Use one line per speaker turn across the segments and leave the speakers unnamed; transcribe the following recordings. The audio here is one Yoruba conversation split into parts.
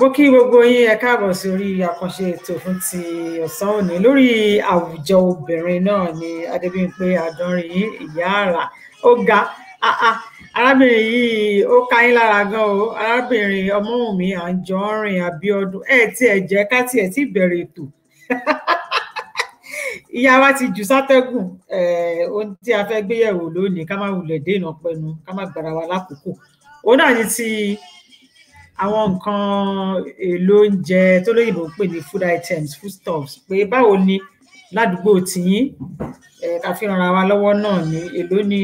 Mo kí gbogbo yín ẹ káàbọ̀ sí orí àkànṣe ètò fún ti ọ̀sán òní lórí àwùjọ obìnrin náà ni Adébímpé Adánrin ìyá àrà ó ga arábìnrin yìí ó ká yín lára gan o arábìnrin Ọmọ́wùnmí Àǹjọ́rìn Abíọ́dún tí ẹ jẹ́ ká tiẹ̀ tí bẹ̀rẹ̀ ètò ìyá wa ti jù sátẹ́gùn ohun tí a fẹ́ gbéyẹ̀wò lónìí ká má wulẹ̀ dènà pẹnu ká má gbára wa lákòókò òun náà ni ti àwọn nǹkan èlò oúnjẹ tó lóyìnbó ń pè ní food items foodstuffs pé báwo ni ládùúgbò tiyín ká fi ràn ara wa lọ́wọ́ náà ni èlò ní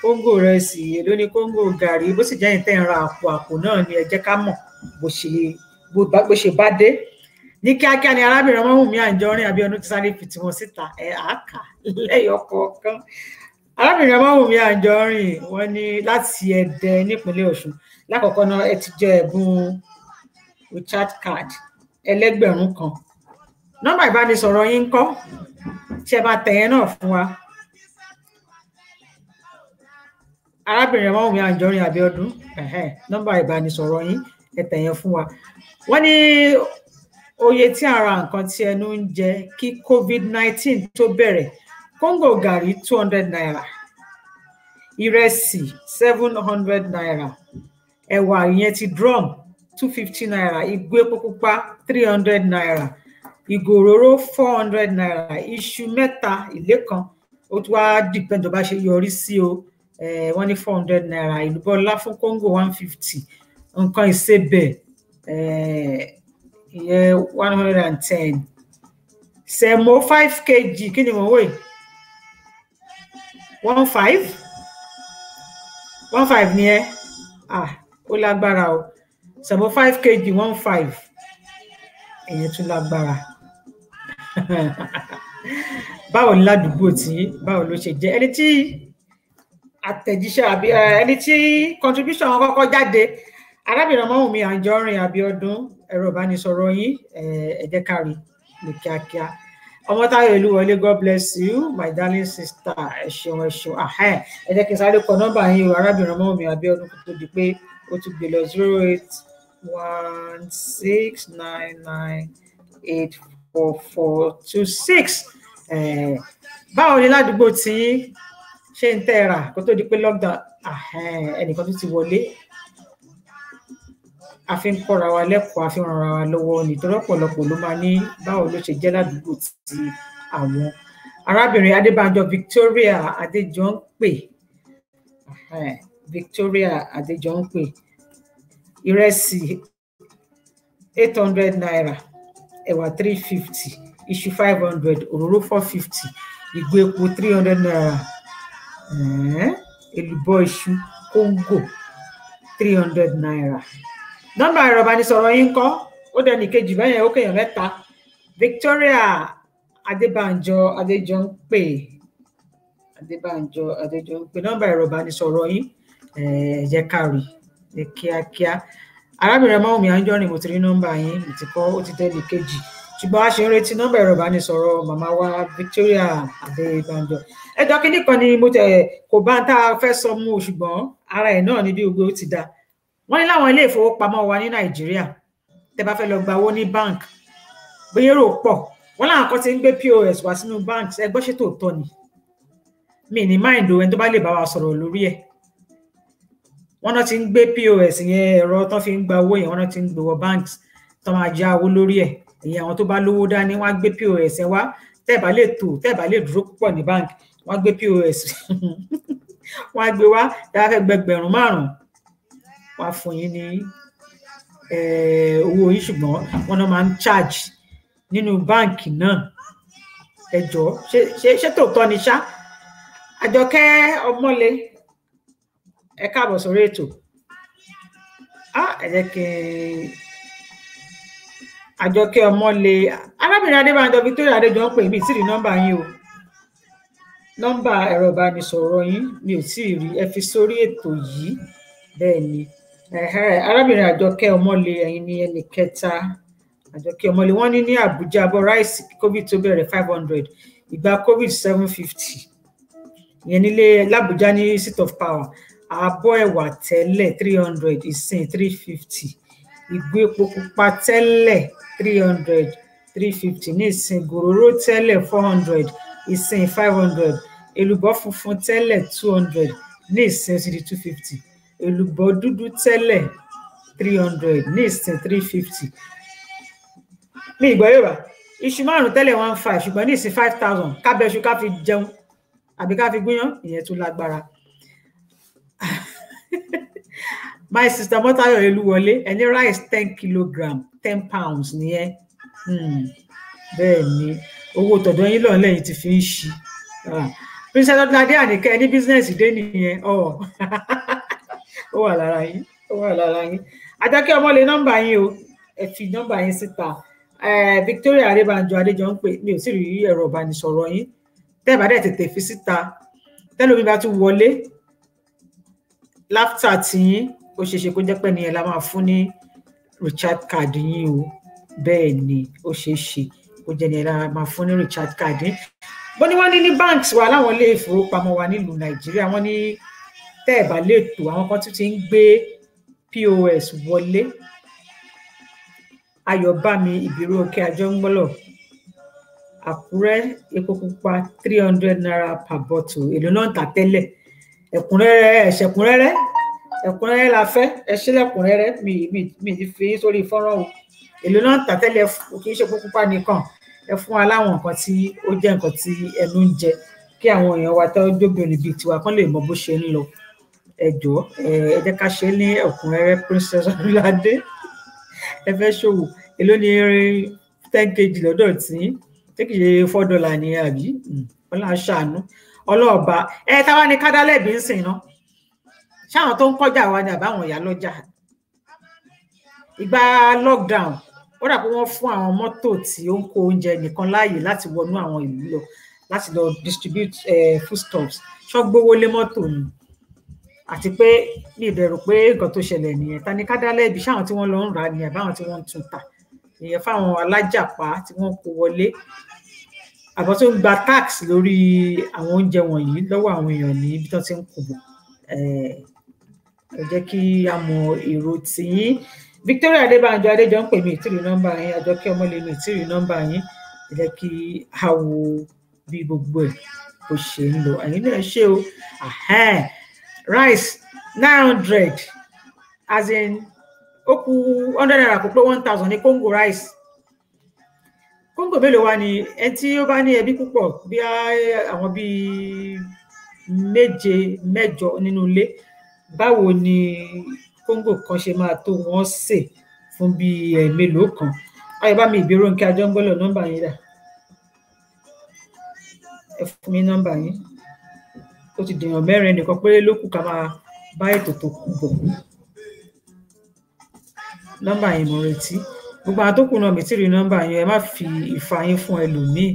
kóńgò rẹsì èlò ní kóńgò gàrí bó sì jẹ́ ìtẹ́ ń ra àpò náà ni ẹ jẹ́ ká mọ̀ bó ṣe bá dé ní kíákíá ni arábìnrin Ọmọ́wùnmí Àǹjọ́rìn Abíọ́dún ti sáré fi tiwọn síta àáká lẹ́yọ kọ̀ọ̀kan arábìnrin Ọmọ́wùnmí Àǹjọ́rìn wọ́n ní láti Ẹdẹ nípínlẹ̀ Ọ̀ṣun lákọ̀ọ́kọ́ náà ẹ ti jẹ ẹ̀bùn recharge card ẹlẹ́gbẹ̀rún kan nọ́mbà ìbánisọ̀rọ̀ yín ńkọ́ ṣe bá tẹ̀yẹn náà fún wa arábìnrin Ọmọ́wùnmí Àǹjọ́rìn Abíọ́dún nọ́mbà ìbánisọ̀rọ̀ yín ẹ tẹ̀yẹn fún wa wọ́n ní oye tí a ra nǹkan tí ẹnu ń jẹ kí COVID-19 tó bẹ̀rẹ̀ kóńgò gàrí 200 naira ìrẹsì 700 naira ẹ̀wà ìyẹn ti drum 250 naira ìgò epo pupa 300 naira ìgò òróró 400 naira iṣu mẹ́ta ilé kan ó tún wá dìpẹ́ndọ̀ bá ṣe yọrí sí o wọ́n ní 400 naira ìlúbọ́lá fún kóńgò 150 nǹkan ìsebẹ̀ ìyẹn 110 sẹ̀mó 5 kg kí ni mo wò yìí 15 ni ẹ ó lágbára o sẹ̀mó 5 kg 15 ẹ̀yẹn tún lágbára báwo ni ládùúgbò tí báwo ló ṣe jẹ́ ẹni tí àtẹ̀jíṣẹ́ àbí ẹni tí contribution wọn kọ́kọ́ jáde arábìnrin Ọmọ́wùnmí Àǹjọ́rìn Abíọ́dún ẹ̀rọ ìbánisọ̀rọ̀ yín ẹ jẹ́ ká rí ní kíákíá Ọmọ́táyọ̀ Olúwọlé God bless you my darling sister ẹ ṣeun ẹ jẹ́ kí n sáré kọ nọ́mbà yín o arábìnrin Ọmọ́wùnmí Abíọ́dún kó tó di pé ó tún gbé lọ 08169984426 báwo ni ládùúgbò tí ṣe ń tẹ́ra kó tó di pé lockdown ẹnìkan tó ti wọlé a fi ń kọ́ra wa lẹ́kọ̀ọ́ a fi ń ran ara wa lọ́wọ́ nítorí ọ̀pọ̀lọpọ̀ ló máa ní báwo ló ṣe jẹ́ ládùúgbò tí àwọn arábìnrin Adébánjọ Victoria Adéjọ́npè ìrẹsì 800 naira ẹ̀wà 350 iṣu 500 òróró 450 ìgò epo 300 naira èlùbọ́ iṣu kóńgò 300 naira nọ́mbà ẹ̀rọ ìbánisọ̀rọ̀ yín kọ́ ó dẹni kejì bẹ́yẹn ó kéèyàn mẹ́ta Victoria Adébánjọ Adéjọ́npè nọ́mbà ẹ̀rọ ìbánisọ̀rọ̀ yín jẹ́ ká rí ní kíákíá arábìnrin Ọmọ́wùnmí Àǹjọ́rìn mo ti rí nọ́mbà yín mo ti kọ́ ó ti dẹni kejì ṣùgbọ́n a ṣe ń retí nọ́mbà ẹ̀rọ ìbánisọ̀rọ̀ màmá wa Victoria Adébánjọ ẹjọ́ kínní kan ni mo tẹ̀ kò bá ń tá a fẹ́ sọ mú o ṣùgbọ́n ara ẹ̀ náà ni bí gbogbo ó ti dá wọ́n ní láwọn ilé ìfowópamọ́ wa ní Nàìjíríà tẹ́ bá fẹ́ lọ gba owó ní bank bóyá èrò pọ̀ wọ́n láwọn kan ti ń gbé POS wá sínú bank ẹgbẹ́ ṣe tó tọ́ ni mi ní mind o ẹni tó bá lè bá wa sọ̀rọ̀ lórí ẹ̀ wọ́n náà ti ń gbé POS yẹn ẹ̀rọ tán fi ń gba owó yẹn wọ́n náà ti ń gbé wọ banks tó máa já owó lórí ẹ̀. Ìyẹn àwọn tó bá lówó dání wọ́n á gbé POS ẹ wá, tẹ́ bá lè dúró púpọ̀ ní báńkì, wọ́n á gbé POS wọ́n á gbé wá, tẹ́ bá fẹ́ gbẹgbẹ̀rún 5 wọ́n á fún yín ní owó yín, ṣùgbọ́n wọ́n náà máa ń charge nínú báńkì náà. Ẹ jọ̀ọ́, ṣé tòótọ́ ni ṣá? Àjọkẹ́ Ọmọlé, ẹ káàbọ̀ sórí ètò. Ẹ jẹ́ kí Àjọkẹ́ Ọmọlé, arábìnrin Adébánjọ Victoria Adéjọ ń pè mí tí rí nọ́mbà yín o, nọ́mbà ẹ̀rọ ìbánisọ̀rọ̀ yín mi ò tí ì rí, ẹ fi sórí ètò yìí. Bẹ́ẹ̀ ni arábìnrin Àjọkẹ́ Ọmọlé, ẹ̀yin ni ẹnì kẹta. Àjọkẹ́ Ọmọlé, wọ́n ní Àbújá abọ́ ráìsì COVID tó bẹ̀rẹ̀ 500, ìgbà COVID 750, ìyẹn nílé l'Àbújá ní seat of power. Abọ́ ẹ̀wà tẹ́lẹ̀ 300, ìsìn 350. Ìgbó epo pupa tẹ́lẹ̀ 300, 350 ní ìsìn. Gòróró tẹ́lẹ̀ 400, ìsìn 500. Èlùbọ́ funfun tẹ́lẹ̀ 200, ní ìsìn ti di 250. Èlùbọ́ dúdú tẹ́lẹ̀ 300, ní ìsìn 350. Mi ìgbọ́ yóò bá iṣu 5 tẹ́lẹ̀ 15, ṣùgbọ́n ní ìsìn 5000. Kábẹ́ṣu ká fi jẹun àbí ká fi gúnyán, ìyẹn tún lágbára. My sister Mọ́táyọ̀ Elúwọlé, ẹni rice 10 kilogram 10 pounds nìyẹn. Bẹ́ẹ̀ ni owó tọ̀dọ̀ yín lọ́nà lẹ́yìn ti fi ń ṣí. Princess Ọdúnladé Àníkẹ́, ẹni business dé nìyẹn. Ó wà lára yín, ó wà lára yín. Àjọkẹ́ Ọmọlé, nọ́mbà yín o, ẹ fi nọ́mbà yín síta. Victoria Adébánjọ Adéjọ ń pè, mi ò sì rí ẹ̀rọ ìbánisọ̀rọ̀ yín. Tẹ́ bá dẹ̀ tètè fi síta, tẹ́lómi bá tún wọlé láftà tí yín, ó ṣeéṣe kó jẹ́ pé ní ẹ la máa fún ní recharge card yín o. Bẹ́ẹ̀ ni ó ṣeéṣe kó jẹ́ ní ẹ la máa fún ní recharge card yín. Bó ní wọ́n ní banks wa láwọn ilé ìfowópamọ́ wa nílùú Nàìjíríà, wọ́n ní tẹ́ ẹ̀ bá lè tó, àwọn kan tún ti ń gbé POS wọlé. Ayọ̀bámi Ìbírú Òkè Àjọngbọ́lọ̀, Àkúrẹ́, epo pupa 300 naira per bottle. Èlò náà ń tà tẹ́lẹ̀. Ẹ̀kúnrẹ́rẹ́ la fẹ́, ẹ ṣe lẹ́kúnrẹ́rẹ́, mi ti fi sórí fọ́nrán o. Èlò náà ń tà tẹ́lẹ̀, kì í ṣe epo pupa nìkan. Ẹ fún wa láwọn nǹkan tí ó jẹ́ nǹkan tí ẹnu ń jẹ, kí àwọn èèyàn wa tó jóbìnrin bíi tiwa kán lè mọ bó ṣe ń lọ. Ẹ jọ̀ọ́, ẹ jẹ́ ká ṣe ní ẹ̀kúnrẹ́rẹ́. Princess Ọdúnladé, ẹ fẹ́ ṣòwò, èló ni 10 kg lọ́dọ̀ tí kì í ṣe $4 ní àbí? Ọlọ́run ṣàánú, ọlọ́ọ̀ba. Táwa ni kádálẹ́bí ń sìn náà, ṣáwọn tó ń kọjá wa ni àbáwọn ìyá lọ́jà. Ìgbà lockdown, ó dà pé wọ́n fún àwọn mọ́tò tí ó ń kó oúnjẹ nìkan láàyè láti wọnú àwọn ìlú lọ láti lọ distribute foodstuffs. Ṣọ́gbówó lé mọ́tò ni, àti pé ní ìbẹ̀rù pé nǹkan tó ṣẹlẹ̀ nìyẹn. Ta ni kádálẹ́bí, ṣáwọn tí wọ́n lọ ń rà ni àbáwọn tí wọ́n ń tún tà? Ìyẹn fáwọn alájàpá tí wọ́n kó wọlé, àbọ̀ tó ń gba tax lórí àwọn oúnjẹ wọ̀nyí lọ́wọ́ àwọn èèyàn ní ibi tó ti ń kó bọ̀. Ẹ jẹ́ kí a mọ èrò tiyín. Victoria Adébánjọ Adéjọ ń pè mí, ìtìrí nọ́mbà yín. Àjọkẹ́ Ọmọlé, mi ìtìrí nọ́mbà yín. Ẹ jẹ́ kí a wo bí gbogbo ẹ̀ bó ṣe ń lọ. Ẹ̀yin náà ṣe o. Rice 900, as in ó kù 100 naira kò pé 1000 ní Congo rice. Congo mélòó wá ni ẹ tí ó bá ní ẹbí púpọ̀, bí àwọn bíi 7 8 nínú ilé, báwo ni Congo kan ṣe máa tó wọ́n sè fún bí mélòó kan? Ayọ̀bámi Ìbírú Òkè Àjọngbọ́lọ̀, nọ́mbà yín dà? Ẹ fún mi nọ́mbà yín. Ó ti dèèyàn 4 nìkan péré ló kù ká máa bá ètò tó kù bọ̀. Nọ́mbà yín mo retí. Gbogbo àwọn tó kù náà mi ti rí nọ́mbà yín, ẹ má fi ìfà yín fún ẹlòmíì.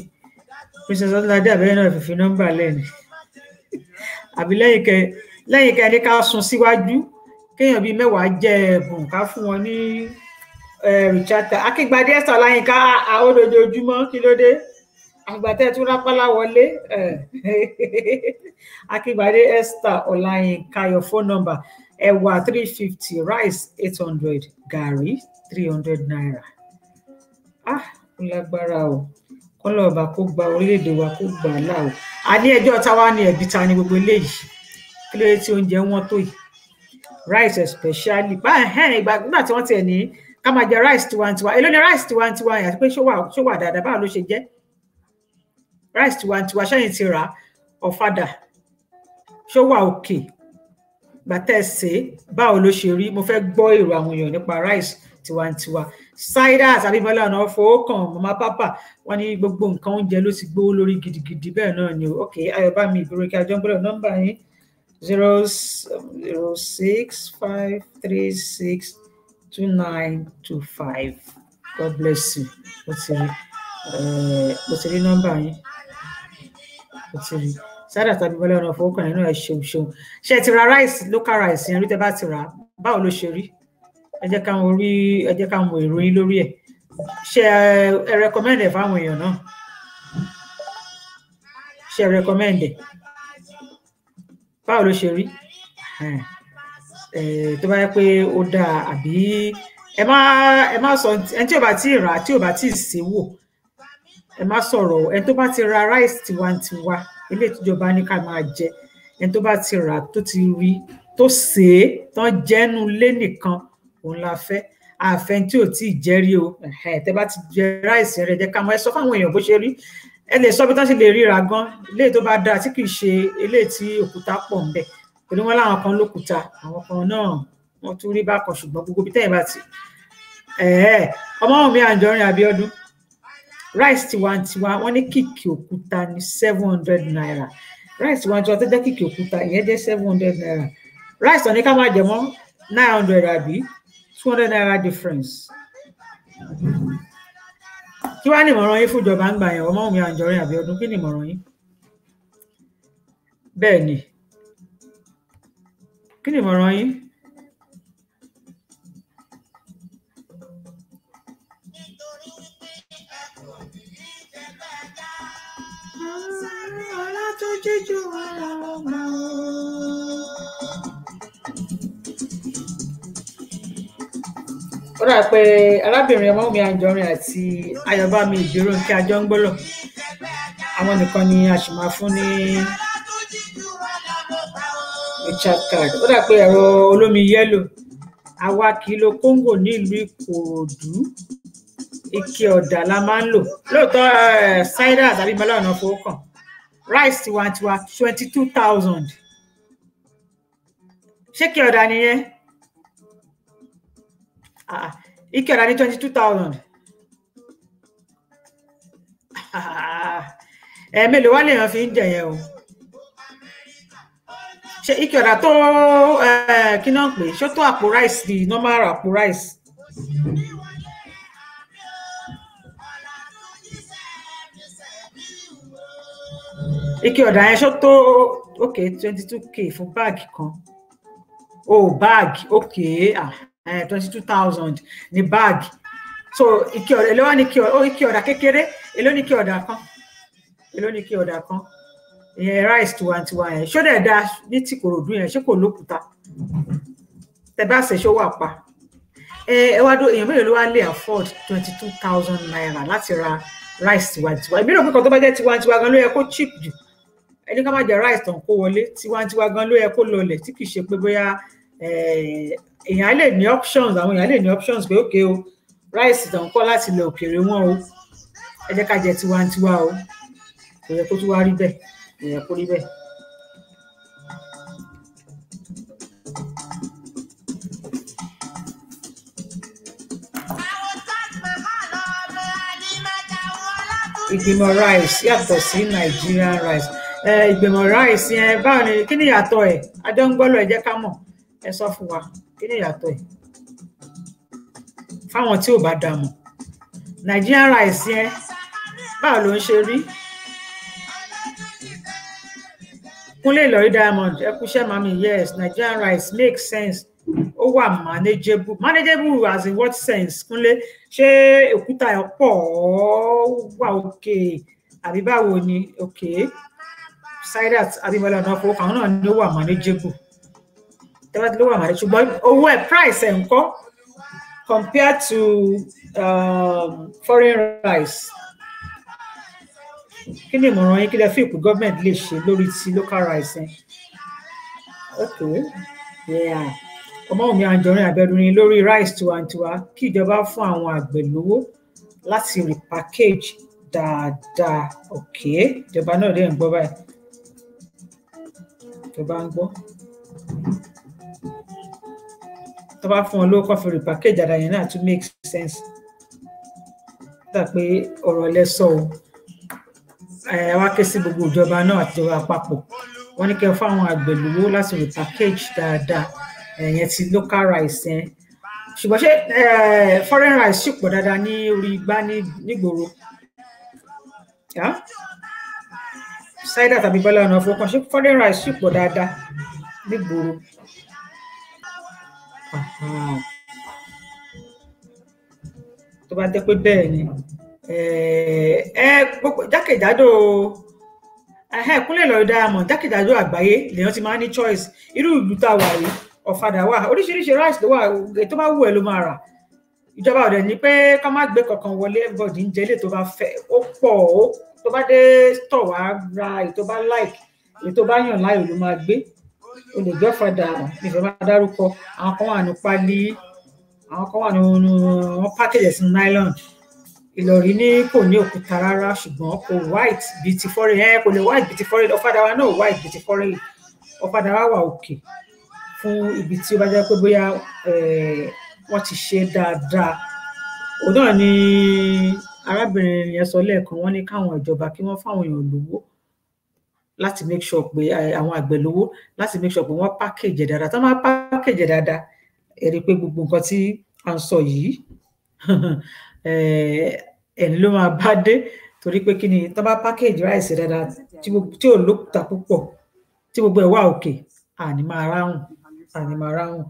Princess Ọdúnladé, àbẹ́rẹ́ náà fi nọ́mbà lẹ́nu. Àbí lẹ́yìn kẹ́ ní ká sún síwájú, kéèyàn bíi 10 jẹ́ ẹ̀bùn, ká fún wọn ní Richard. Akíngbadé Esther Ọláyínká, àwọn ojoojúmọ́, kí ló dé? Àgbàtẹ́ tún rápálá wọlé. Akíngbadé Esther Ọláyínká, your phone number. Ẹ̀wà 350, rice 800, gàrí 300 naira. Ó lágbára o. Kọ́lọ̀ ọba kó gba orílẹ̀-èdè wa, kó gbà á là o. A ní ẹjọ́ táwa ní ẹ̀bí ta ni gbogbo eléyìí. Kí ló dé tí oúnjẹ wọn tó yìí? Rice especially. Ìgbà tí wọ́n tiẹ̀ ní ká máa jẹ rice tiwantiwa. Èló ni rice tiwantiwa yẹn àti pé ṣó wà dáadáa, báwo ló ṣe jẹ́? Rice tiwantiwa ṣẹ́yìn ti rà ọ̀fadà, ṣó wà òkè? Gbàtẹ́ ṣe báwo ló ṣe rí? Mo fẹ́ gbọ́ èrò àwọn èèyàn nípa rice tiwantiwa. Cyrus Abímbọ́lá ọ̀nà fowókàn mama papa wọ́n ní gbogbo nǹkan oúnjẹ ló ti gbówó lórí gidigidi, bẹ́ẹ̀ náà ni. Ok, Ayọ̀bámi Ìgbòròkè Àjọǹgbọ́lọ̀, nọ́mbà yín 065362925. God bless you. Mo ti rí nọ́mbà yín. Mo ti rí. Cyrus Abímbọ́lá ọ̀nà fowókàn yẹn náà ẹ ṣeun. Ṣé ẹ ti ra rice, local rice yẹn rí? Tẹ́ bá ti rà, báwo ló ṣe rí? Ẹ jẹ́ ká mọ ìròyìn lórí ẹ̀. Ṣé ẹ recommend ẹ̀ fáwọn èèyàn náà? Ṣé ẹ recommend ẹ̀? Báwo ló ṣe rí? Tó bá yẹ pé ó dáa àbí ẹ má sọ ẹni tí ò bá tí ì rà, tí ò bá tí ì ṣe wò, ẹ má sọ̀rọ̀. Ẹni tó bá ti ra rice tiwantiwa ilé ìtújọba ní ká máa jẹ, ẹni tó bá ti rà tó ti rí tó sè é tán jẹ́nu lé nìkan òun la fẹ́. Àfẹn tí ò tí ì jẹ́rí o. Tẹ́ bá ti jẹ rice rẹ jẹ́ ká mọ̀, ẹ sọ fáwọn èèyàn bó ṣe rí. Ẹ lè sọ bí tán ṣe lè ríra gan, ilé tó bá dáa tí kì í ṣe ilé tí òkúta pọ̀ ń bẹ̀. Torí wọ́n láwọn kan lókúta, àwọn kan náà wọ́n tún rí bákan, ṣùgbọ́n gbogbo bí tẹ́yìn bá ti Ọmọ́wùnmí Àjọrin Abíọ́dún, rice tiwantiwa wọ́n ní kìkì òkúta ní 700 naira. Rice tiwantiwa tó jẹ́ kìkì òkúta ìyẹn jẹ́ 700 naira. Rice tó ní ká máa jẹ mọ́ 900 àbí 200 naira difference. Kí wá ní ìmọ̀ràn yín fún ìjọba ń gbà yẹn? Ọmọ́wùnmí Àjọrin Abíọ́dún, kí ni ìmọ̀ràn yín? Bẹ́ẹ̀ ni, kí ni ìmọ̀ràn yín? Ó dà pé arábìnrin Ọmọ́wùnmí Àjọrin àti Ayọ̀bámi Ìgbòròkè Àjọǹgbọ́lọ̀ àwọn nìkan ni a sì máa fún ní recharge card. Ó dà pé ẹ̀rọ olómi yẹ́lò àwa kìlò Kóńgò ní ìlú Ìkòròdú, ike ọ̀dà la máa ń lò. Lóòótọ́ Cyrus Abímbọ́lá ọ̀nà fowókàn, rice tiwantiwa 22,000. Ṣé ike ọ̀dà nìyẹn? Ike ọ̀dà ní 22,000. Mélòó wá lèèyàn fi ń jẹ yẹn o? Ṣé ike ọ̀dà tó kí náà pè? Ṣó tó àpò rice di normal àpò rice? Ike ọ̀dà yẹn ṣó tó 22k fún báàgì kan. Báàgì 22,000 ní báàgì. So ike ọ̀dà èló wá ní ike ọ̀dà kékeré, èló ní ike ọ̀dà kan? Èló ní ike ọ̀dà kan? Ìyẹn rice tiwantiwa yẹn ṣó dẹ̀ da ní ti Ìkòròdú yẹn, ṣé kò lókúta? Tẹ́ bá ṣe ṣó wà pa. Wá dó èèyàn mélòó ló wá lè afford 22,000 naira láti ra rice tiwantiwa? Èmi rò pé kan tó bá jẹ́ tiwantiwa gan ló yẹ kó cheap jù. Ẹni ká má jẹ rice tán kó wọlé, tiwantiwa gan ló yẹ kó lọlẹ̀, tí kì í ṣe pé bóyá èèyàn lè ní options, àwọn èèyàn lè ní options pé okay o, rice tán kọ́ láti ilẹ̀ òkèèrè wọn o, ẹ jẹ́ ká jẹ tiwantiwa o. Kò yẹ kó tún wá rí bẹ́ẹ̀, kò yẹ kó rí bẹ́ẹ̀. Ìgbìmọ̀ rice yàtọ̀ sí Nigerian rice. Ìgbìmọ̀ rice yẹn báwo ni, kí ni ìyàtọ̀ ẹ̀? Àjọǹgbọ́lọ̀ ẹ jẹ́ ká mọ̀, ẹ sọ fún wa kí ni ìyàtọ̀ ẹ̀ fáwọn tí ò bá dá mọ̀. Nigerian rice yẹn báwo ló ń ṣe rí? Kúnlé Ìlọrí Diamond, ẹ kúṣẹ́ mami. Yes, Nigerian rice makes sense. Ó wà manageable as in what sense? Kúnlé, ṣé òkúta ẹ̀ pọ̀ wà okay àbí báwo ni? Okay, Cyrus Abímbọ́lá ọ̀nà fowókàn àwọn náà ni ó wà manageable. Tẹ́wá tí ló wà manageable, ṣùgbọ́n owó ẹ̀ price ẹ̀ ń kọ́ compared to foreign rice. Kí ni ìmọ̀ràn yín? Kí lẹ fi ìpò gọ́ọ̀mẹ̀ntì lè ṣe lórí ti local rice yẹn? Okay, yeah. Ọmọ́wùmí Anjorin Abíọ́dún lórí rice tiwantiwa kí ìjọba fún àwọn àgbẹ̀ lówó láti repackage dáadáa. Okay, ìjọba náà dẹ̀ ń gbọ́ báyìí, ìjọba ń gbọ́. tó bá fún wọn lówó kó fi repackage dáadáa yẹn náà tún make sense. dà pé ọ̀rọ̀ lẹ́sọ̀ o wá ké sí gbogbo ìjọba náà àti ìjọba àpapọ̀, wọ́n ní kẹ́ fún àwọn àgbẹ̀ lówó láti repackage dáadáa ẹ̀yẹn ti local rice yẹn. ṣùgbọ́n ṣé foreign rice ṣì pọ̀ dáadáa ní orí igbá nígboro? Ṣáídà tàbí Bọ́lá Ọ̀nàfọ́kàn, ṣé foreign rice ṣì pọ̀ dáadáa nígboro? tó bá jẹ́ pé bẹ́ẹ̀ ni gbogbo jákèjádò ìpínlẹ̀ Ìlọrin Diamond jákèjádò àgbáyé lèèyàn ti máa ní choice. Irú ìlú tá a wà yìí, ọ̀fadà wà, oríṣiríṣi rice ló wà, tó bá wù ẹ́ ló máa rà. Ìjọba ọ̀dẹ̀ ní pé ká má gbé kankan wọlé, everybody ń jẹ ilé tó bá fẹ́, ó pọ̀, tó bá dé store wá ra èyí tó bá like, èyí tó bá yàn láàyò ló máa gbé. O lè gbé ọ̀fadà, ìfẹ́ máa dárúkọ, àwọn kan wà ní pálí, àwọn kan wà ní wọ́n package sínú nylon. Ìlọrin ní kò ní òkúta rárá, ṣùgbọ́n kò white bíi ti foreign, kò lè white bíi ti foreign. Ọ̀fadà wa náà white bíi ti foreign. Ọ̀fadà wa wà òkè fún ibi tí ó bá jẹ́ pé bóyá wọ́n ti ṣe dáadáa. Òun náà ni arábìnrin yẹn sọ lẹ́ẹ̀kan, wọ́n ní káwọn ìjọba kí wọ́n fáwọn èèyàn lówó láti make sure pé àwọn àgbẹ̀ lówó láti make sure pé wọ́n package dáadáa. Tó máa package dáadáa, ẹ rí i pé gbogbo nǹkan tí à ń sọ yìí ẹni ló máa bá dé, torí pé kí ni, tó bá package rice dáadáa tí ò lókùtà púpọ̀, tí gbogbo ẹ̀ wà òkè, àní máa ráhùn.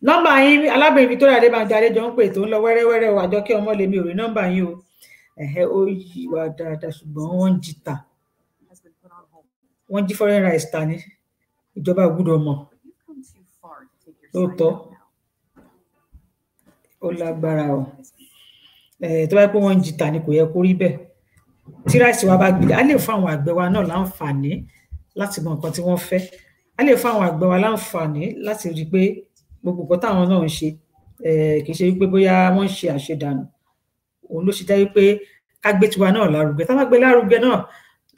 Nọ́mbà yín alábìnrin Victoria Adébánjọ Adéjọ ń pè tó ń lọ wẹ́rẹ́wẹ́rẹ́ o, Àjọkẹ́ Ọmọlèmi ò rí nọ́mbà yín o. Ó yí wa dáadáa, ṣùgbọ́n wọ́n ń jí ta, wọ́n jí foreign rice ta ní ìjọba gbọ́dọ̀ mọ̀. Lóòótọ́ ó lágbára o. Tó bá yẹ pé wọ́n ń jí ta ni kò yẹ kó rí bẹ́ẹ̀. Tí rice wa bá gbilẹ̀, á lè fún àwọn àgbẹ̀ wa náà láǹfààní láti mọ nǹkan tí wọ́n fẹ́. Á lè fún àwọn àgbẹ̀ wa láǹfààní láti rí i pé gbogbo nǹkan táwọn náà ń ṣe kì í ṣe wípé bóyá wọ́n ń ṣe àṣedànù. Òun ló ṣe jẹ́ wípé ká gbé tiwa náà lárugẹ. Tá bá gbé lárugẹ náà,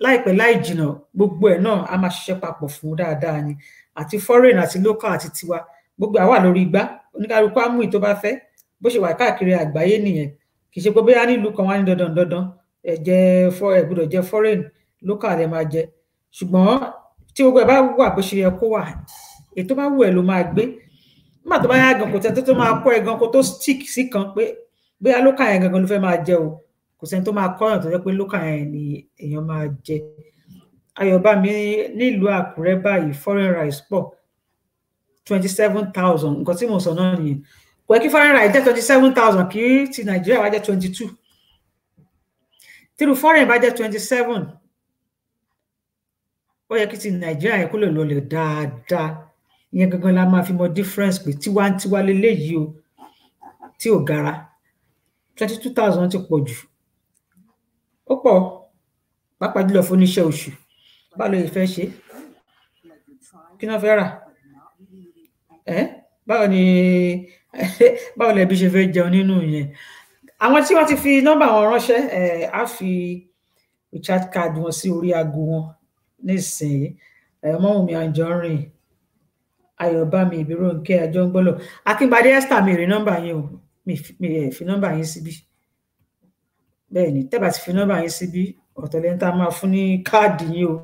láìpẹ́ láì jìnnà, gbogbo ẹ̀ náà á máa ṣiṣẹ́ papọ̀ fún dáadáa ni. Àti foreign àti local àti tiwa, gbogbo àwa lórí igbá, oníkálukú á mú ìtó bá fẹ́. Bó ṣe wà káàkiri àgbáyé nìyẹn. Kì í ṣe pé bóyá nílùú kan wá ní dandan ẹ gbọ́dọ̀ jẹ foreign, local ẹ máa jẹ. Ṣùgbọ́n tí gbogbo ẹ̀ bá wà bó ṣe yẹ kó wà, èyí tó bá wù ẹ́ ló máa gbé. Nígbà tó bá yá gan, kò tẹ́ tó máa kọ́ ẹ gan kó tó stick sí kan pé bóyá local yẹn gangan ló fẹ́ máa jẹ o. Kò sẹ́ni tó máa kọ́yàn tó jẹ́ pé local yẹn ni èèyàn máa jẹ. Ayọ̀bámi nílùú Àkúrẹ́ báyìí foreign rice pọ̀ 27,000. Nǹkan tí mo sọ náà nìyẹn. Kò yẹ kí foreign rice jẹ́ 27,000 kí ti Nàìjíríà wá jẹ́ 22. Tírú foreign bá jẹ́ 27, ó yẹ kí ti Nàìjíríà yẹn kó lè lọlẹ̀ dáadáa. Ìyẹn gangan la máa fi mọ difference pé tiwantiwa leléyìí o, tí ò gara. 22,000 ti pọ̀ jù. Ó pọ̀, pàápàá jùlọ fún oníṣẹ́ oṣù. Báwo ló fẹ́ ṣe? Kí ni wọ́n fẹ́ rà? Báwo lẹbí ṣe fẹ́ jẹun nínú yẹn? Àwọn tí wọ́n ti fi nọ́mbà wọn ránṣẹ́, á fi recharge card wọn sí orí aago wọn nísìnyí. Ọmọ́wùmí Anjorin, Ayọ̀bámi Ìbírónkẹ́ Àjọngbọ́lọ̀, Akínbádé Esther, mi rí nọ́mbà yín o, mi fi nọ́mbà yín síbí. Bẹ́ẹ̀ ni, tẹ́ bá ti fi nọ́mbà yín síbí, ọ̀tọ̀ lẹ́ni tá a máa fún ní káàdì yín o.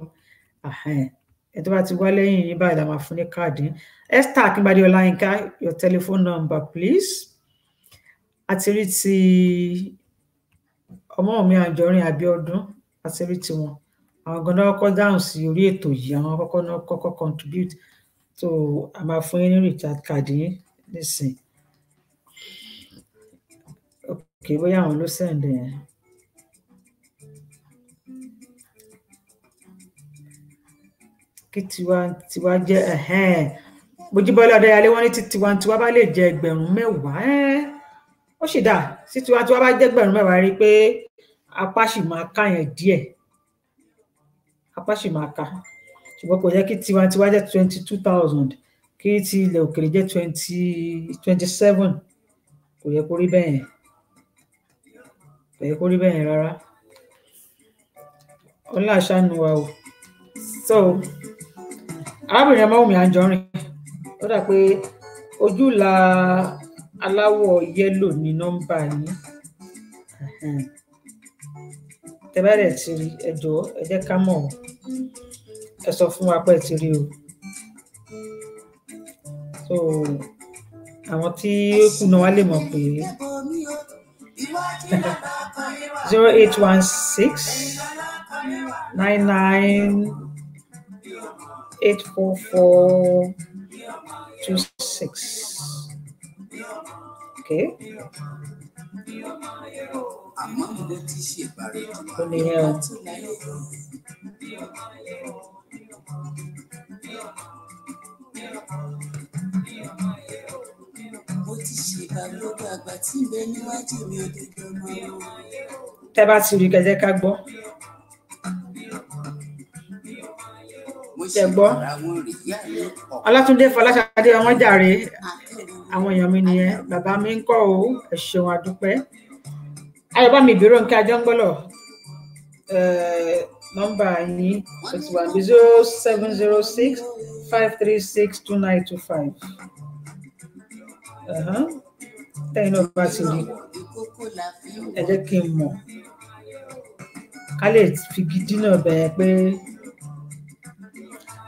Ẹ tó bá ti wá lẹ́yìn yín báyìí la máa fún ní káàdì yín. Esther Akínbádé Ọláyínká, your telephone number please. Àti rí ti Ọmọ́wùmí Anjorin Abíọ́dún, àti rí ti wọn. Àwọn gan náà kọ́kọ́ dáhùn sí orí ètò yìí, àwọn kọ́kọ́ contribute. So a máa fún yín ní recharge card yín nísìn. Ok, bóyá àwọn ló send yẹn. Kí tiwa jẹ́ Mojíbọ́lá Ọdẹ́yàlé, wọ́n ní tí tiwantiwa bá lè jẹ 10,000. Ó sì dáa, tí tiwantiwa bá jẹ́ 10,000, rí i pé apá sì máa ká yẹn díẹ̀. Apá sì máa ká. Ṣùgbọ́n kò yẹ kí tiwantiwa jẹ́ 22,000. kí ti ilẹ̀ òkèèrè jẹ́ 27 kò yẹ kó rí bẹ́ẹ̀ yẹn, kò yẹ kó rí bẹ́ẹ̀ yẹn rárá. Ọlá àṣàánú wa o. So arábìnrin Ọmọ́wùmí Anjorin, ó dà pé ojúlà aláwọ̀ yẹ́lò ní nọ́mbà yín. Tẹ́ bá dẹ̀ ti rí, ẹ jọ̀ọ́ ẹ jẹ́ ká mọ̀, ẹ sọ fún wa pé ẹ ti rí o. So àwọn tí ó kùnà wa lè mọ̀ pé 0816 99 84426. Okay. Tẹ́ bá ti rí kẹjẹ ká gbọ́. Ṣé gbọ́? Ọlátúndé Fọláṣadé Ọmọjàre, àwọn èèyàn mi nìyẹn. Bàbá mi ń kọ́ o, ẹ ṣeun àdúpẹ́. Ayọ̀bámi Ìbírónkẹ́ Ajóńgbọ́lọ̀, nọ́mbà yín 0706 536 2925. Tẹ́yìn náà bá ti rí, ẹ jẹ́ kí n mọ̀, ká lè fi gidi náà bẹ̀rẹ̀ pé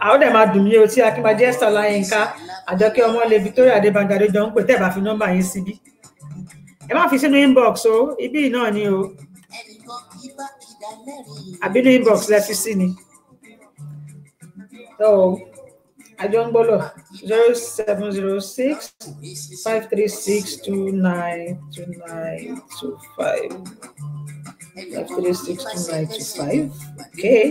àwọn dẹ̀ máa dùn mí o tí Akínbádé Esther Ọláyínká, Àjọkẹ́ Ọmọlé, Victoria Adébánjọ Adéjọ ń pè tẹ́ bá fi nọ́mbà yín síbí. Ẹ má fi sínú inbox o, ibí náà ni o. Àbínú inbox lẹ fi sí ni. So Ajóńgbọ́lọ̀ 0706 536 2925. 536 2925. Okay.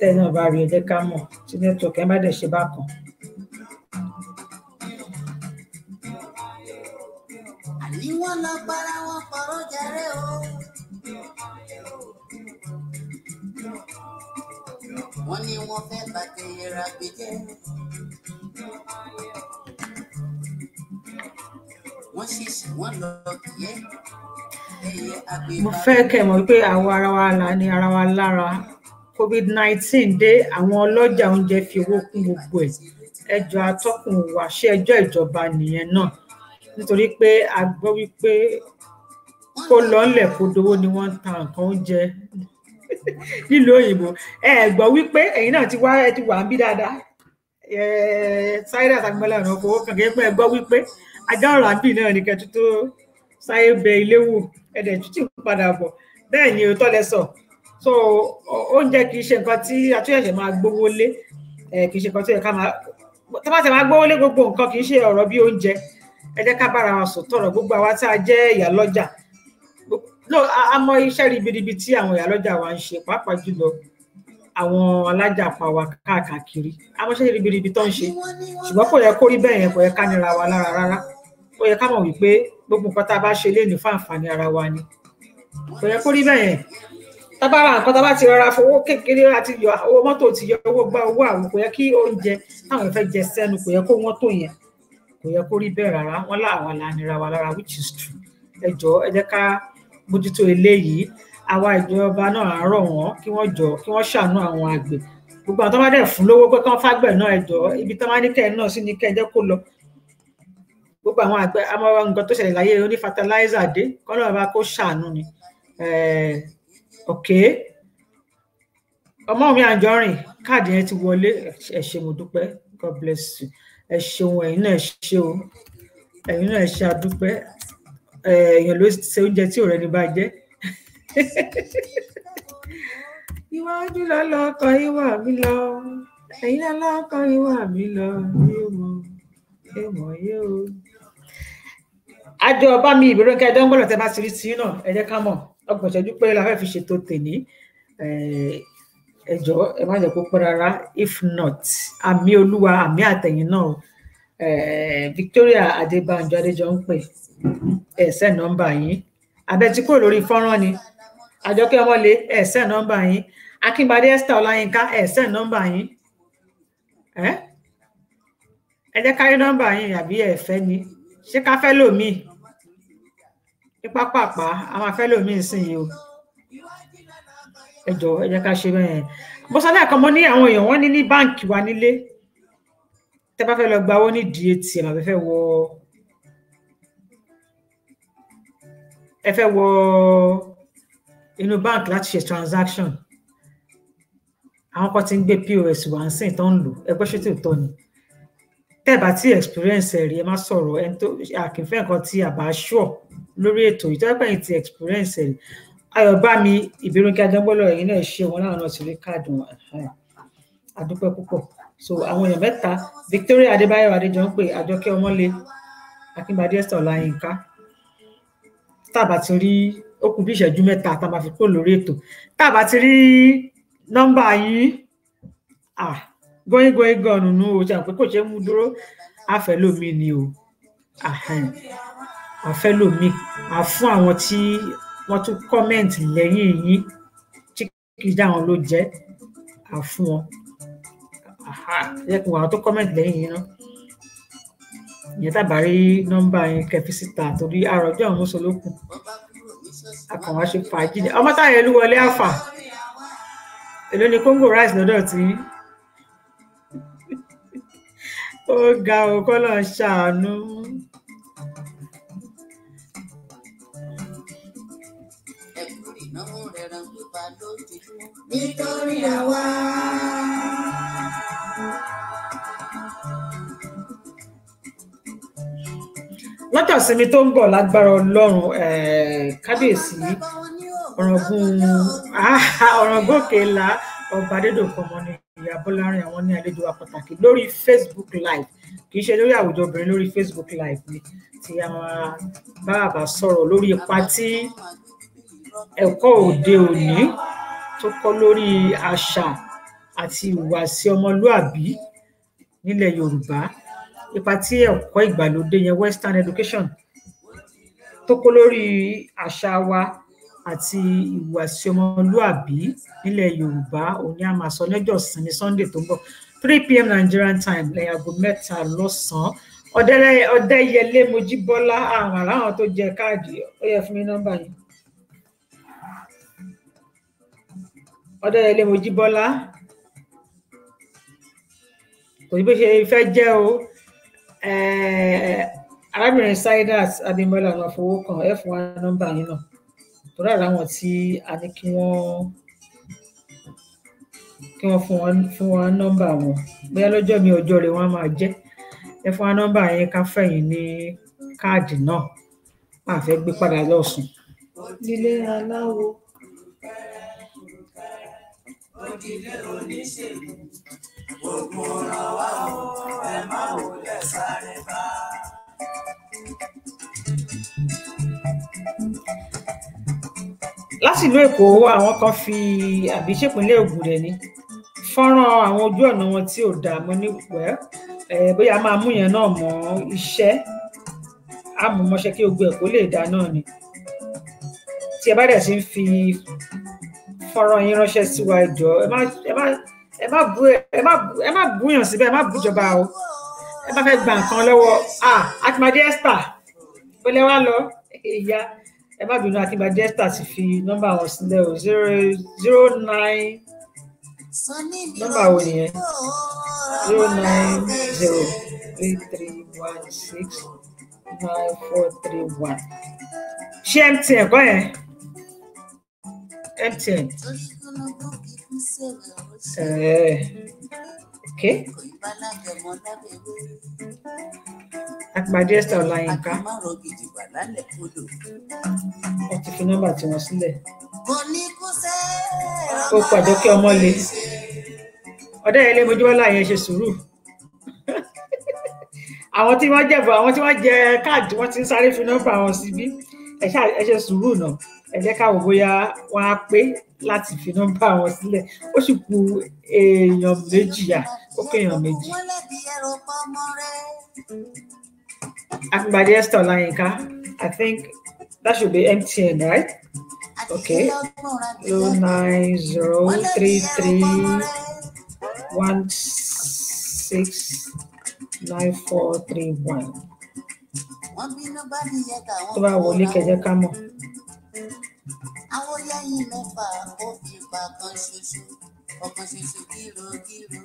Tẹ́ẹ̀ náà bá rí ẹ jẹ́ ká mọ̀ tí network ẹ má dẹ̀ ṣe bákan. Àní wọ́n lọ para wọn pọ̀rọ̀ jàre o. Wọ́n ní wọ́n fẹ́ bàtẹ yẹra gbé jẹ́. Wọ́n ṣèṣì wọ́n lọ kìí. Mo fẹ́ kẹ́ mọ̀ wípé àwọn ara wa là ní ara wa lára. COVID-19 dé, àwọn ọlọ́jà oúnjẹ fi owó kún gbogbo ẹ̀. Ẹjọ́ atọ́kùn wa ṣé ẹjọ́ ìjọba nìyẹn náà, nítorí pé a gbọ́ wípé kó lọ́lẹ̀ kó dowó ni wọ́n ń ta nǹkan oúnjẹ nílùú òyìnbó. Ẹ gbọ́ wípé ẹ̀yin náà ti wá ẹ ti wà ń bí dáadáa. Cyrus Agboola ọ̀nà owó kankan pé ẹ gbọ́ wípé ajá ọ̀rọ̀ àbí náà ní kẹtù tó sáyé bẹ ilé wò ẹ̀dẹ̀ tún ti padà bọ̀. Bẹ́ẹ̀ ni òótọ́ lẹ sọ. So oúnjẹ kì í ṣe nǹkan tí atúnyẹ̀ṣẹ̀ máa gbówó lé, kì í ṣe nǹkan tí ká máa tó bá ti máa gbówó lé gbogbo nǹkan, kì í ṣe ọ̀rọ̀ bí oúnjẹ. Ẹ jẹ́ ká bára wa sọ̀tọ̀ ọ̀rọ̀, gbogbo àwa tí a jẹ́ ìyálọ́jà. A mọ iṣẹ́ ribiribi tí àwọn ìyálọ́jà wa ń ṣe, pàápàá jùlọ àwọn alájàpá wa káàkiri. A mọ iṣẹ́ ribiribi tó ń ṣe, ṣùgbọ́n kò yẹ kó rí bẹ́ẹ̀ yẹn, kò yẹ ká nira wa lára rárá. Ó yẹ ká mọ̀ wípé gbogbo nǹkan tá a bá ṣe lé ní fún àǹfààní ara wa ni. Kò yẹ kó rí bẹ́ẹ̀ yẹn. Tábàrà nǹkan tá bá ti rọra fowó kékeré àti yọ owó mọ́tò ti yọ owó gbá owó àwọn, kò yẹ kí oúnjẹ táwọn fẹ́ jẹ sẹ́nu kò yẹ kó wọ́n tó yẹn, kò yẹ kó rí bẹ́ẹ̀ rárá. Wọ́n láwa la nira wa lára, which is true. Ẹ jọ̀ọ́ ẹ jẹ́ ká mójútó eléyìí. Àwa ìjọba náà á rọ̀ wọ́n kí wọ́n jọ̀ọ́ kí wọ́n ṣàánú àwọn àgbẹ̀. Gbogbo àwọn tó bá dẹ̀ fún lówó pé kán fágbẹ̀ náà, ẹ jọ̀ọ́ ibi tó máa ní kẹ́ náà sí ní kẹ́ jẹ́ kó lọ. Gbogbo àwọn àgbẹ̀ àmọ́ nǹkan tó ṣẹlẹ̀ láyé oní fertilizer dé, kọ́ náà bá kó ṣàánú ni. Okay. Ọmọ́wùmí Anjorin, káàdì yẹn ti wọlé, ẹ ṣé mo dúpẹ́, God bless you. Ẹ ṣeun, ẹ̀yin náà ṣe o, ẹ̀yin náà ṣe àdúpẹ́. Èèyàn ló ṣe oúnjẹ tí ọ̀rẹ́ ni bá jẹ́. Iwájú lọ́lọ́kọ̀ ìwà mi lọ, ẹ̀yin lọ́lọ́kọ̀ ìwà mi lọ, èèmọ̀ yé o. Ayọ̀bámi Ìbírónkẹ́ Ajóńgbọ́lọ̀, tẹ́ bá ti rí sí náà ẹ jẹ́ ká mọ̀. Ọgbọ̀n ìṣẹ́jú pé la fẹ́ fi ṣètò tèmi. Ẹ jọ̀ọ́ ẹ má jẹ́ kó pẹ́ rárá, if not àmì olúwa àmì àtẹ̀yìn náà. Victoria Adébánjọ Adéjọ ń pè, ẹ̀sẹ̀ nọ́mbà yín. Abẹ́ ti kúrò lórí fọ́nrán ni. Àjọkẹ́ Ọmọlé, ẹ̀sẹ̀ nọ́mbà yín. Akínbádé Esther Ọláyínká, ẹ̀sẹ̀ nọ́mbà yín. ẹ jẹ́ ká rí nọ́mbà yín àbí ẹ fẹ́ ni ṣé ká fẹ́ lòmíì ní pápápá a máa fẹ́ lòmíì nísìnyí o ẹ jọ̀ọ́ ẹ jẹ́ ká ṣe bẹ́ẹ̀. mo sọ lẹ́ẹ̀kan mo ní àwọn èèyàn wọ́n ní báǹkì wa nílé tẹ́ bá fẹ́ lọ gba owó ní DATM àbí ẹ fẹ́ wọ inú báǹkì láti ṣe transaction àwọn kan ti ń gbé POS wá ń sìn tó ń lò ẹgbẹ́ ṣètò ìtọ́ ni tẹ́ bá tí experience ẹ̀ rí ẹ má sọ̀rọ̀ ẹni tó àkínfẹ́ nǹkan tí àbá ṣùọ̀ lórí ètò ìtọ́pẹ́yìn ti experience ẹ̀ rí Ayọ̀bámi Ìbírúnkẹ́ Adébọ́lá ẹ̀yìn náà ṣe wọn láwọn náà ti rí káàdì wọn àdúpẹ́ púpọ̀ so àwọn èèyàn mẹ́ta Victoria Adébáyọ̀ Adéjọ́npé Àjọkẹ́ Ọmọlé Akínbádé Esther Ọláyínká tábà ti rí ó kù bí ìṣẹ́jú mẹ́ta tá a máa fi kúrò lórí ètò tábà ti rí nọ́mbà yín going nínú o ṣe àpé kò ṣe mú dúró àfẹ́ lómi ni o àfẹ́ lómi àfún àwọn tí wọ́n tún kọ́mẹ̀ntì lẹ́yìn yín tí kì í dá wọn ló jẹ́ àfún wọn ẹkùn àwọn tó kọ́mẹ̀ntì lẹ́yìn yín náà ìyẹn tàbá rí nọ́mbà yín kẹfí síta torí àròjọ àwọn mọ́sọ̀lókùn akànwá ṣe fàájì ní ọmọ táyà ìlú wọlé àfà èló ni Congo rice lọ́dọ̀ tí ó ga òkọ́ náà ṣàánú.
Nítorí àwa.
lọ́jọ́ ìsinmi tó ń bọ̀ lágbára Ọlọ́run kábíyèsí Ọ̀ràngún-Òkèlà ọba Adédọ̀kun Ọmọní Ìyá Bọ́lárin àwọn ní àlejò wa pàtàkì lórí Facebook live kì í ṣe lórí Àwùjọ Obìnrin lórí Facebook live ni tí a máa bá bàbá sọ̀rọ̀ lórí ipa tí ẹ̀kọ́ òde òní tó kọ́ lórí àṣà àti ìhùwàsí ọmọlúàbí nílẹ̀ Yorùbá ipa tí ẹ̀kọ́ ìgbàlódé yẹn Western education tó kọ́ lórí àṣà wa àti ìhùwàsí ọmọlúàbí nílẹ̀ Yorùbá òun ni a máa sọ lọ́jọ́ ìsinmi Sunday tó ń bọ̀ 3 p.m. Nigerian time lẹ́yìn aago 3 lọ́sàn-án Ọdẹ́yẹlé Mojíbọ́lá àwọn aláwọn tó jẹ káàdì ó yẹ fún mi nọ́mbà yẹn Ọdẹ́yẹlé Mojíbọ́lá kò sí bó ṣe fẹ́ jẹ́ o arábìnrin Saidat Abímbọ́lá àwọn afowókan ẹ fún wa nọ́mbà yín náà torí àrà wọn tí a ní kí wọ́n fún wa nọ́mbà wọn bóyá lọ́jọ́ mi ọjọ́ rẹ̀ wọ́n máa jẹ́ ẹ fún wa nọ́mbà yẹn ká fẹ̀yìn ní káàdì náà máa fẹ́ gbé padà lọ́sùn.
Nílé aláwo òdìlé oníṣègùn gbogbo ọ̀rọ̀ wa ò ẹ má wọlé sáré bá.
láti ìlú Èkó àwọn kan fi àbí ṣèpínlẹ̀ Ògùn rẹ̀ ní fọ́nrán àwọn ojú ọ̀nà wọn tí ò dáa mọ́ ní bóyá máa mú yẹn náà mọ́ iṣẹ́ àmúmọ́ṣẹ́ kí gbogbo ẹ̀kọ́ lè dáa náà ni tí ẹ bá dẹ̀ sí ń fi fọ́nrán yín ránṣẹ́ sí wa ìjọ ẹ má búyàn síbẹ̀ ẹ má bújọba o ẹ bá fẹ́ gba nǹkan lọ́wọ́ Akínbádé Esther bọ́lá wa lọ ìyá ẹ má bínú Akínbádé Esther ti fi nọ́mbà wọn sílẹ̀ o 009 nọ́mbà wo nìyẹn 09033169431 ṣé MTN kọ́ yẹn MTN okay Akínbádé Esther Ọláyínká wọ́n ti fi nọ́mbà tí wọ́n sílẹ̀ ó pàdé kí ọmọ le Ọdẹ́yẹlé Mojíbọ́lá yẹn ṣe sùúrù àwọn tí wọ́n jẹ káàdì wọ́n ti ń sáré fi nọ́mbà wọn síbí ẹ ṣe sùúrù náà ẹ jẹ́ ká wò bóyá wọ́n á pé láti fi nọ́mbà wọn sílẹ̀ ó sì kù èèyàn méjì ó kó èèyàn méjì. Akínbádé Esther Ọláyínká I think that should be MTN, right? Okay. 09033169431 9431.
wọ́n bínú bá nìyẹn káwọn
Tó bá wọlé kẹjẹ ká mọ̀.
àwọn yẹ́yìn mẹ́fà ó fi pa kan ṣoṣo ọ̀kan ṣoṣo gírogíro.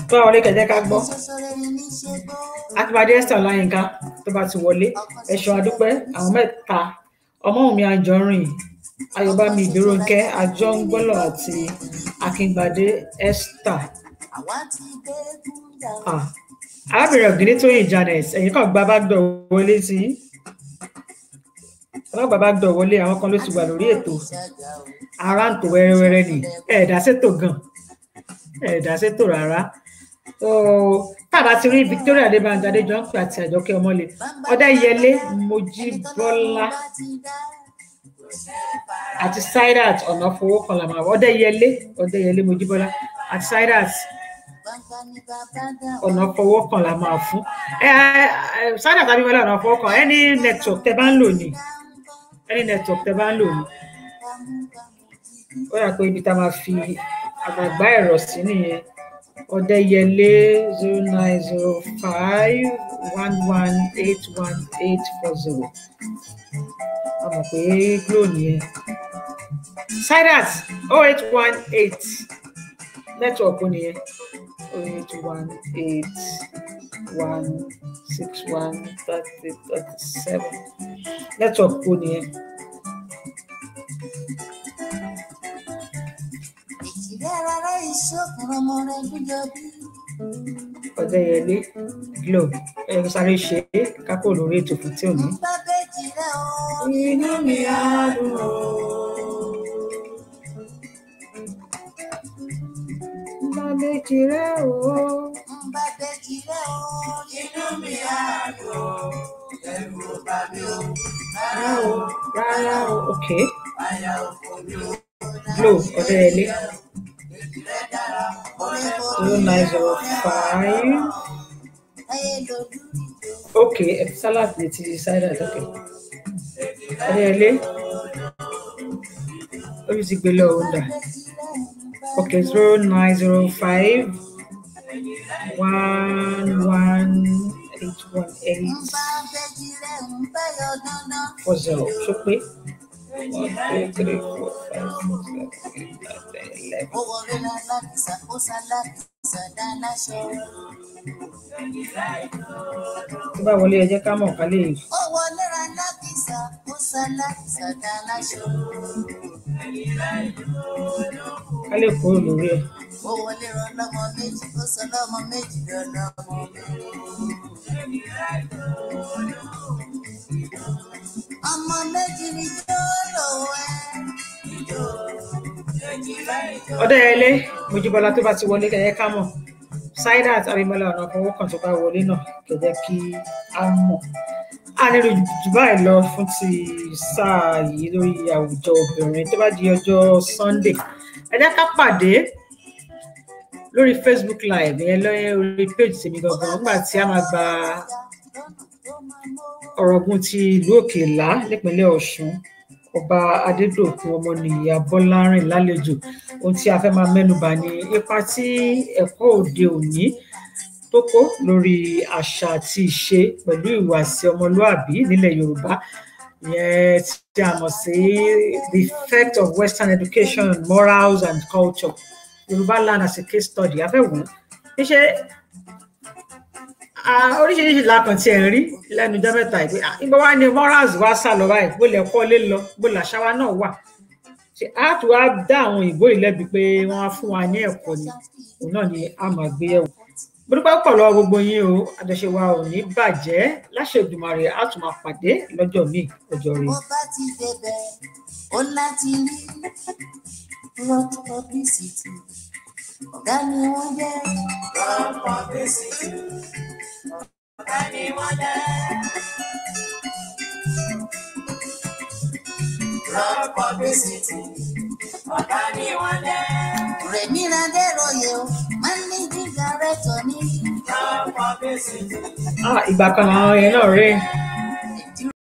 Tó bá wọlé kẹjẹ ká gbọ́.
ṣoṣo rẹ̀ ní ṣe gbọ́.
Akíbádé Esther Ọláyínká tó bá ti wọlé. Ẹ̀ṣọ́ Adúpẹ́ àwọn mẹ́ta. Ọmọ́wùnmí Anjọrin, Ayọ̀bámi Ìbírónkẹ́, Àjọngbọ́lọ̀ àti Akíngbadé Esther.
àwa ti dé kúndà.
Arábìnrin Ògìnnítóyìn Janet, ẹ̀yin kan gba backdoor wọlé sí. Wọ́n gba backdoor wọlé, àwọn kan ló ti wà lórí ètò. Ara ń tò wẹ́rẹ́wẹ́rẹ́ ni. Ẹ̀ẹ̀dá sétò gan. Ẹ̀ẹ̀dá sétò rárá. Tábà ti rí Victoria Adébánjọ Adéjọ́pẹ́ àti Àjọkẹ́ Ọmọlé. Ọdẹ́yẹlé Mojíbọ́lá àti Saidat Ọ̀nàfowókan làmà. Ọdẹ́yẹlé Mojíbọ́lá àti Saidat Ọ̀nàfowókan la máa fún. Saidat Abímbọ́lá Ọ̀nàfowókan any network tẹ́ bá ń lò ní. Ó yà pé ibi tá a máa fi àgbàgbá ẹ̀rọ sí nìyẹn. Ọdẹ́yẹlé 0905118180. A mọ̀ pé Glo nìyẹn. Saidat 0818 network nìyẹn. 0818161337 network nìyẹn. Ọdẹ́yẹlé Glo sáré ṣe kápò lórí ètò fún tí ò ní. Inú mi á dùn ó. Bàbéjì rẹ̀ o.
Inú mi á dùn ó. Ẹ̀rù ò bà mí o.
Rárá o. Okay.
Àyà òfò mi o.
Glo Ọdẹ́yẹlé 0905. Okay, Salad ní ti Saidat. Okay. Ọdẹ́yẹlé ó ti gbé lọ ọ̀dà. Okay, 0905 118180. Ṣó pé 1, 2, 3, 4, 5, 6, 7, 8, 11. Tó bá wọlé ẹ jẹ́ ká mọ̀ ká lè. Ká lè kúrò lórí ẹ̀.
Ọmọ méjì ni jọ́lọ̀ ẹ̀.
Ọdẹ́yẹlé Mojíbọ́lá tó bá ti wọlé kẹjẹ ká mọ̀. Saidat Abímbọ́lá Ọ̀nàfowókan tó bá wọlé náà kẹjẹ kí á mọ̀. A nílò jù báyìí lọ fún ti sáà yìí lórí àwùjọ obìnrin tó bá di ọjọ́ Sunday. Ẹ jẹ́ ká pàdé lórí Facebook Live yẹn lórí page tèmi gangan nígbà tí a máa gba ọ̀rọ̀gùn ti ìlú Òkèlá nípínlẹ̀ Ọ̀ṣun. Ọba Adédọ̀kun Ọmọnìyí Abọ́lárìn lálejò. Ohun tí a fẹ́ máa mẹ́nubà ni ipa tí ẹ̀kọ́ òde òní tó kó lórí àṣà àti ìṣe pẹ̀lú ìhùwàsí ọmọlúàbí nílẹ̀ Yorùbá. Ìyẹn tí a mọ̀ sí the effect of Western education, morals and culture. Yorùbá land as a case study. A fẹ́ wò ó. Níṣẹ́ oríṣiríṣi lákàn tí ẹ̀ ń rí lẹ́nu ọjọ́ mẹ́ta ìpè ìgbà wa ni morals wá sá lọ báyìí bó lè kọ́ lé lọ bó làṣà wa náà wà. Ṣé a tún wá dá àwọn òyìnbó ìlẹ́bi pé wọ́n á fún wa ní ẹ̀kọ́ ni òun náà ni a máa gbé yẹ̀wò. Mo dúpẹ́ pọ̀ lọ́wọ́ gbogbo yín o, àjọṣe wa ò ní bàjẹ́ láṣẹ Èdùmàrè, a tún máa pàdé lọ́jọ́ míì ọjọ́ rẹ̀.
Bó bá ti débẹ̀ ó láti rí road publicity ọ̀gá ni wọ́n jẹ́. Road publicity ọ̀gá ni wọ́n jẹ́. Road publicity ọ̀gá ni wọ́n jẹ́. Rẹ̀mí Adéròyè o managing director ní. Road publicity.
Ìgbà kan làwọn yẹn náà rí.